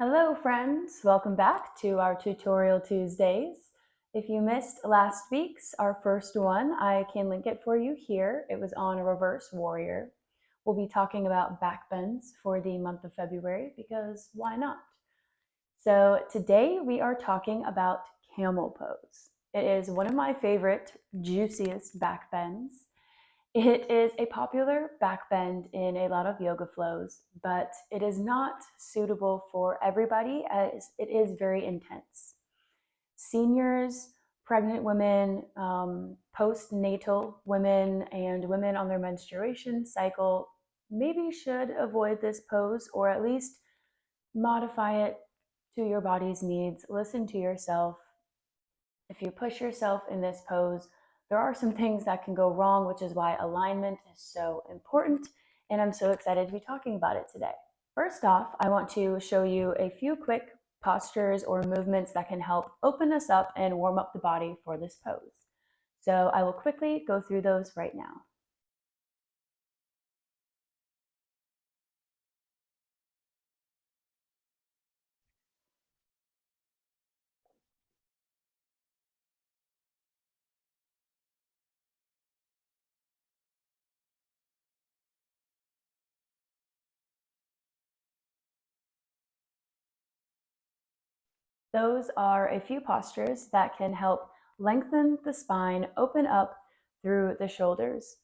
Hello friends, welcome back to our Tutorial Tuesdays. If you missed last week's, our first one, I can link it for you here. It was on a reverse warrior. We'll be talking about backbends for the month of February because why not? So today we are talking about camel pose. It is one of my favorite, juiciest backbends. It is a popular backbend in a lot of yoga flows, but it is not suitable for everybody as it is very intense. Seniors, pregnant women, postnatal women, and women on their menstruation cycle maybe should avoid this pose or at least modify it to your body's needs. Listen to yourself. If you push yourself in this pose, there are some things that can go wrong, which is why alignment is so important. And I'm so excited to be talking about it today. First off, I want to show you a few quick postures or movements that can help open us up and warm up the body for this pose. So I will quickly go through those right now. Those are a few postures that can help lengthen the spine, open up through the shoulders.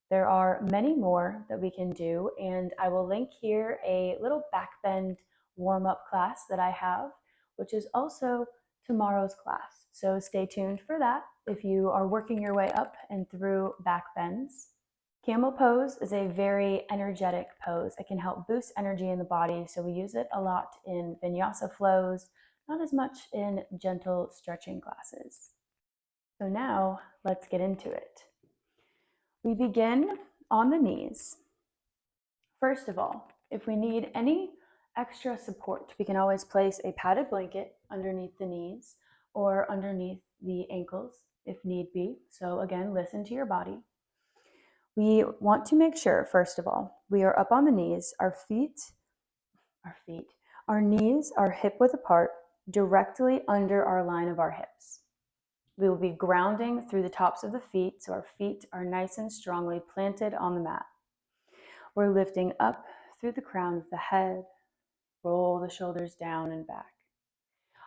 There are many more that we can do, and I will link here a little backbend warm-up class that I have, which is also tomorrow's class. So stay tuned for that if you are working your way up and through backbends. Camel pose is a very energetic pose. It can help boost energy in the body, so we use it a lot in vinyasa flows, not as much in gentle stretching classes. So now let's get into it. We begin on the knees. First of all, if we need any extra support, we can always place a padded blanket underneath the knees or underneath the ankles if need be. So again, listen to your body. We want to make sure, first of all, we are up on the knees, our knees are hip width apart, directly under our line of our hips. We will be grounding through the tops of the feet, so our feet are nice and strongly planted on the mat. We're lifting up through the crown of the head, roll the shoulders down and back.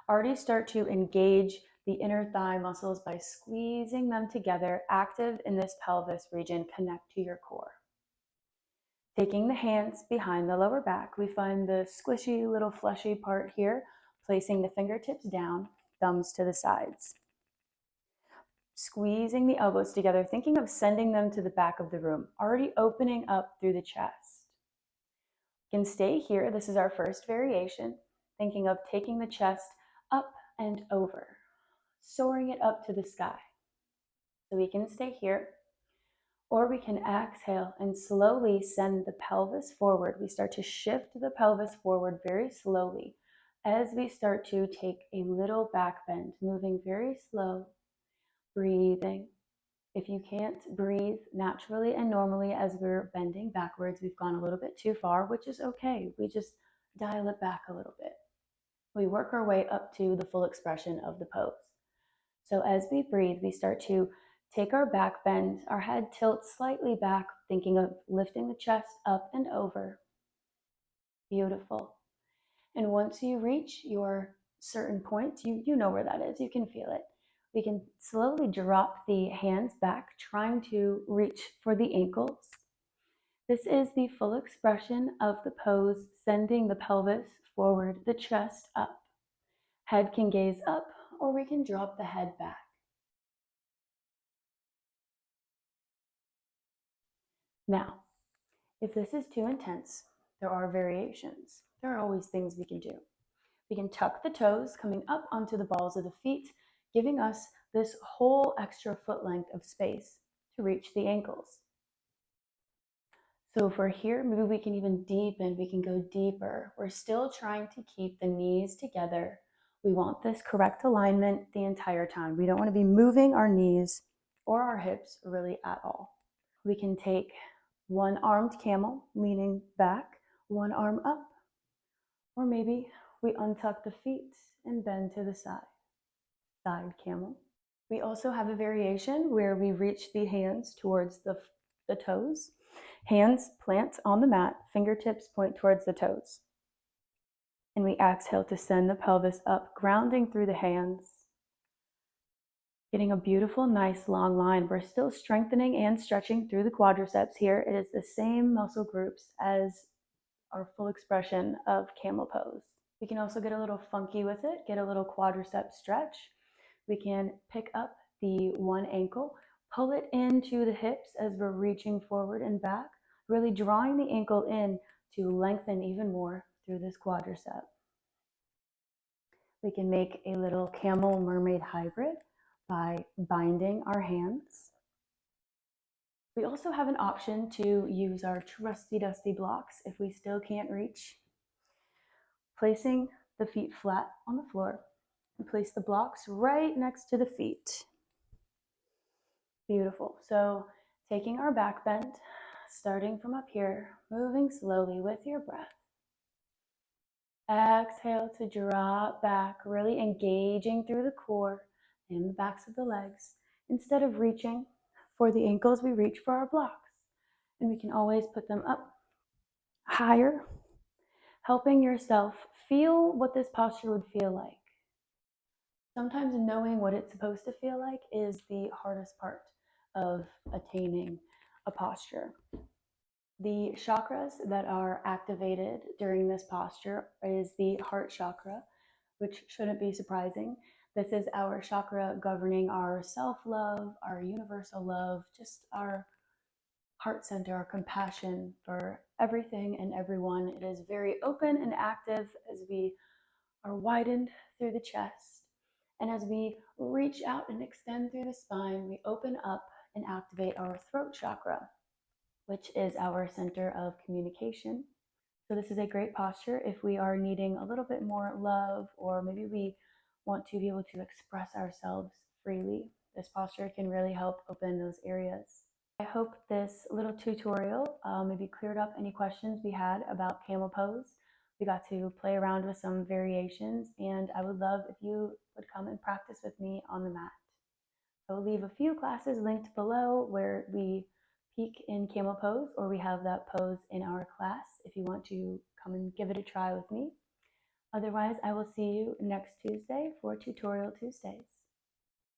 Already start to engage the inner thigh muscles by squeezing them together, active in this pelvis region, connect to your core. Taking the hands behind the lower back, we find the squishy little fleshy part here, placing the fingertips down, thumbs to the sides. Squeezing the elbows together, thinking of sending them to the back of the room, already opening up through the chest. You can stay here. This is our first variation, thinking of taking the chest up and over, soaring it up to the sky. So we can stay here, or we can exhale and slowly send the pelvis forward. We start to shift the pelvis forward very slowly as we start to take a little back bend, moving very slow, breathing. If you can't breathe naturally and normally as we're bending backwards, we've gone a little bit too far, which is okay. We just dial it back a little bit. We work our way up to the full expression of the pose. So as we breathe, we start to take our back bend, our head tilts slightly back, thinking of lifting the chest up and over. Beautiful. And once you reach your certain point, you know where that is, you can feel it. We can slowly drop the hands back, trying to reach for the ankles. This is the full expression of the pose, sending the pelvis forward, the chest up. Head can gaze up, or we can drop the head back. Now, if this is too intense, there are variations. There are always things we can do. We can tuck the toes coming up onto the balls of the feet, giving us this whole extra foot length of space to reach the ankles. So for here, maybe we can even deepen, we can go deeper. We're still trying to keep the knees together. We want this correct alignment the entire time. We don't want to be moving our knees or our hips really at all. We can take one-armed camel, leaning back, one arm up, or maybe We untuck the feet and bend to the side. Side camel. We also have a variation where we reach the hands towards the toes. Hands plant on the mat, fingertips point towards the toes. And we exhale to send the pelvis up, grounding through the hands. Getting a beautiful, nice long line. We're still strengthening and stretching through the quadriceps here. It is the same muscle groups as our full expression of camel pose. We can also get a little funky with it, get a little quadricep stretch. We can pick up the one ankle, pull it into the hips as we're reaching forward and back, really drawing the ankle in to lengthen even more through this quadricep. We can make a little camel mermaid hybrid by binding our hands. We also have an option to use our trusty dusty blocks if we still can't reach. Placing the feet flat on the floor and place the blocks right next to the feet. Beautiful. So taking our back bend, starting from up here, moving slowly with your breath. Exhale to drop back, really engaging through the core and the backs of the legs. Instead of reaching for the ankles, we reach for our blocks. And we can always put them up higher, helping yourself feel what this posture would feel like. Sometimes knowing what it's supposed to feel like is the hardest part of attaining a posture. The chakras that are activated during this posture is the heart chakra, which shouldn't be surprising. This is our chakra governing our self-love, our universal love, just our heart center, our compassion for everything and everyone. It is very open and active as we are widened through the chest. And as we reach out and extend through the spine, we open up and activate our throat chakra, which is our center of communication. So this is a great posture if we are needing a little bit more love, or maybe we want to be able to express ourselves freely. This posture can really help open those areas. I hope this little tutorial maybe cleared up any questions we had about camel pose. We got to play around with some variations, and I would love if you would come and practice with me on the mat. I will leave a few classes linked below where we peek in camel pose, or we have that pose in our class if you want to come and give it a try with me. Otherwise, I will see you next Tuesday for Tutorial Tuesdays.